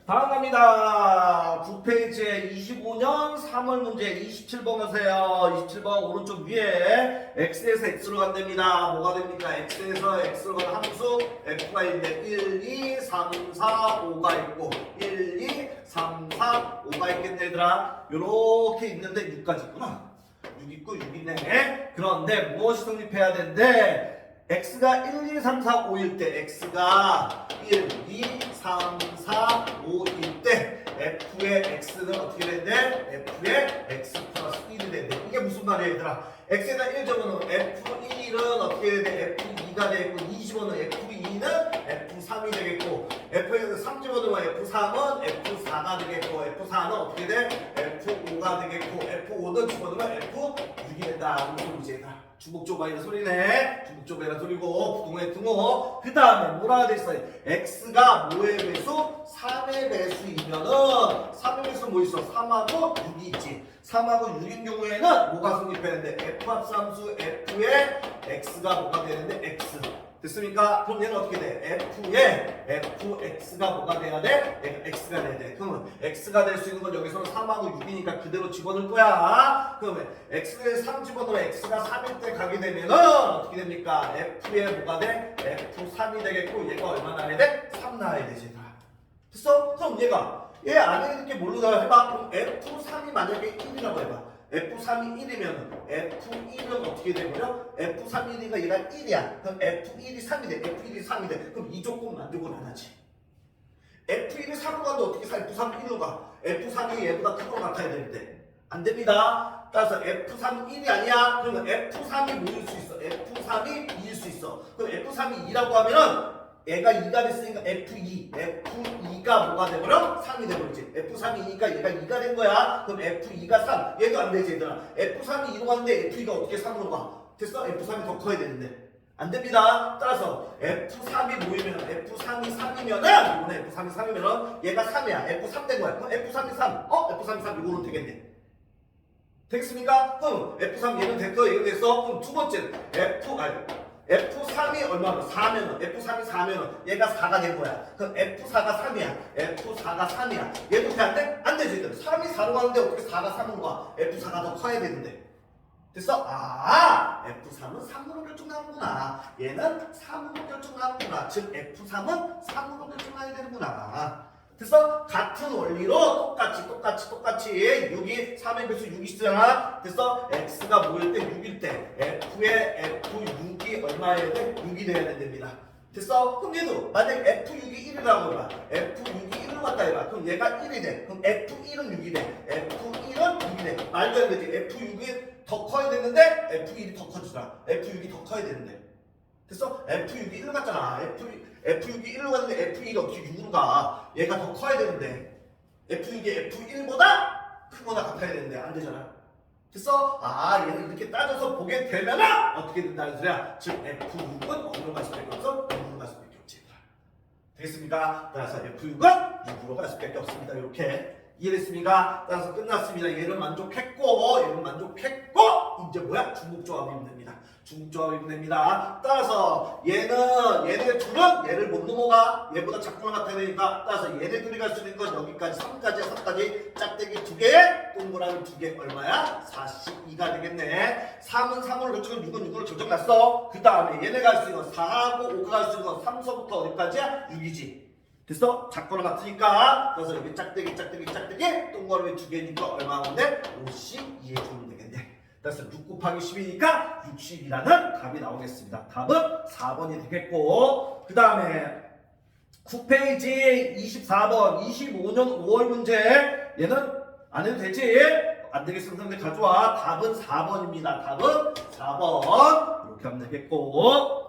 다음 갑니다. 9페이지에 25년 3월 문제 27번 가세요. 27번 오른쪽 위에 x에서 x로 간답니다. 뭐가 됩니까? x에서 x로 가는 함수 f가 있는데 1, 2, 3, 4, 5가 있고 1, 2, 3, 4, 5가 있겠네 얘들아. 요렇게 있는데 6까지 있구나. 6 있고 6 있네. 그런데 무엇이 성립해야 되는데 x가 1, 2, 3, 4, 5일 때 x가 1, 2, 3, 4, 5일 때 f의 x는 어떻게 되는데? f의 x 플러스 1이 되는데 이게 무슨 말이야 얘들아? x에다 1 적으면 f1은 어떻게 되는데? f2가 되겠고 2 집어넣으면 f2는 f3이 되겠고 f에서 3 집어넣으면 f3은 f4가 되겠고 f4는 어떻게 돼? f5가 되겠고 f5는 집어넣으면 f6이 된다. 무슨 문제다? 중복조바이는 소리네. 중복조바이는 소리고 부동의 등호. 그 다음에 뭐라 돼 있어요? x가 뭐의 배수? 3의 배수이면은 3의 배수 뭐 있어? 3하고 6이 있지. 3하고 6인 경우에는 뭐가 성립해야 되는데 f합함수 f의 x가 뭐가 되는데 x. 됐습니까? 그럼 얘는 어떻게 돼? f의 fx가 뭐가 돼야 돼? x가 돼야 돼. 그러면 x가 될 수 있는 건 여기서는 3하고 6이니까 그대로 집어넣을 거야. 그러면 x에 3 집어넣으면 x가 3일 때 가게 되면은 어떻게 됩니까? f의 뭐가 돼? f3이 되겠고 얘가 얼마 나야 돼? 3 나야 되지. 됐어? 그럼 얘 안에 이렇게 뭘로 나와 해봐. 그럼 f3이 만약에 1이라고 해봐. f3이 1이면 f1은 어떻게 되고요? f3이니까 얘가 1이야. 그럼 f1이 3이 돼. f1이 3이 돼. 그럼 이 조건 만들고 나가지. f1이 3으로 가도 어떻게 사? f3이 1로 가. f3이 얘보다 큰 거 같아야 되는데. 안 됩니다. 따라서 f3이 1이 아니야. 그러면 f3이 뭐일 수 있어? f3이 2일 수 있어. 그럼 f3이 2라고 하면은 얘가 2가 됐으니까 F2가 뭐가 돼버려? 3이 돼버리지. F3이니까 얘가 2가 된 거야. 그럼 F2가 3. 얘도 안 되지 얘들아. F3이 2로 갔는데 F2가 어떻게 3으로 가? 됐어? F3이 더 커야 되는데. 안 됩니다. 따라서 F3이 모이면 F3이 3이면은 이번에 F3이 3이면은 얘가 3이야. F3 된 거야. 그럼 F3이 3. F3이 3 이거는 되겠네. 되겠습니까? 그럼 F3 얘는 됐어. 얘는 됐어. 그럼 두 번째는 F3이 얼마면? 4면은 F3이 4면은 얘가 4가 된 거야. 그럼 F4가 3이야. F4가 3이야. 얘도 돼? 안 돼? 안 되지. 3이 4로 가는데 어떻게 4가 3으로 가? F4가 더 커야 되는데. 됐어? F3은 3으로 결정나는구나. 얘는 3으로 결정나는구나. 즉 F3은 3으로 결정나야 되는구나. 됐어? 같은 원리로 똑같이 6이 3의 배수 6이 있잖아. 됐어? x가 뭐일 때 6일 때 f의 f6이 얼마여야 돼? 6이 돼야 된답니다. 됐어? 그럼 얘도 만약에 f6이 1이라고 해봐. f6이 1로 갔다 해봐. 그럼 얘가 1이 돼. 그럼 f1은 6이 돼. f1은 6이 돼. 말도 안 되지. f6이 더 커야 되는데 f1이 더 커지더라. f6이 더 커야 되는데. 됐어? F6이 1로 갔잖아. F6이 1로 갔는데 F1이 어떻게 6으로 가? 얘가 더 커야 되는데 F6이 F1보다 크거나 같아야 되는데 안 되잖아. 됐어? 얘는 이렇게 따져서 보게 되면 어떻게 된다는 소리야? 즉 F6은 어디로 갈 수밖에 없어? 6으로 갈 수밖에 없지. 되겠습니까? 따라서 F6은 6으로 갈 수밖에 없습니다. 이렇게 이해됐습니까? 따라서 끝났습니다. 얘는 만족했고 이제 뭐야? 중복조합이면 됩니다. 중복조합이면 됩니다. 따라서 얘네 둘은 얘를 못 넘어가. 얘보다 작거나 같아야 되니까 따라서 얘네 둘이 갈 수 있는 건 여기까지 3까지 짝대기 2개 동그라미 2개 얼마야? 42가 되겠네. 3은 3으로 결정은 6은 6으로 결정났어. 그 다음에 얘네 갈 수 있는 건 4하고 5가 갈 수 있는 건 3서부터 어디까지야? 6이지. 됐어? 작거나 같으니까 그래서 여기 짝대기 동그라미 2개니까 얼마인데? 52에 주면 되겠네. 그래서 6 곱하기 10이니까 60이라는 답이 나오겠습니다. 답은 4번이 되겠고 그 다음에 9페이지 24번 25년 5월 문제 얘는 안 해도 되지? 안 되겠으면 선생님 가져와. 답은 4번입니다. 답은 4번 이렇게 하면 되겠고